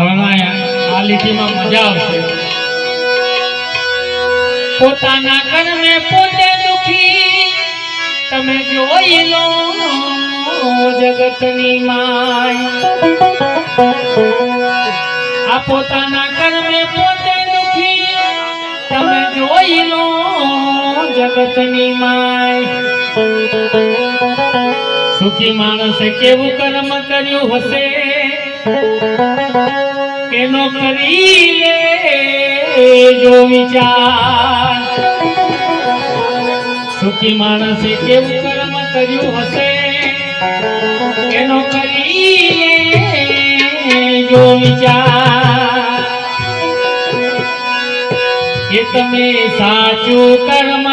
વર્ણાયા આ લીટીમાં મજા આવશે। પોતાના કર્મે પોતે દુખી તમે જોઈ લો જગતની માય। આ પોતાના કર્મે પોતે દુખી તમે જોઈ લો જગતની માય। સુખી માણસે કેવું કર્મ કર્યું હશે એનો કરી લે જો વિચાર। સુખી માણસે કેવું કર્મ કર્યું હશે એનો કરી લે જો વિચાર। એ તમે સાચું કર્મ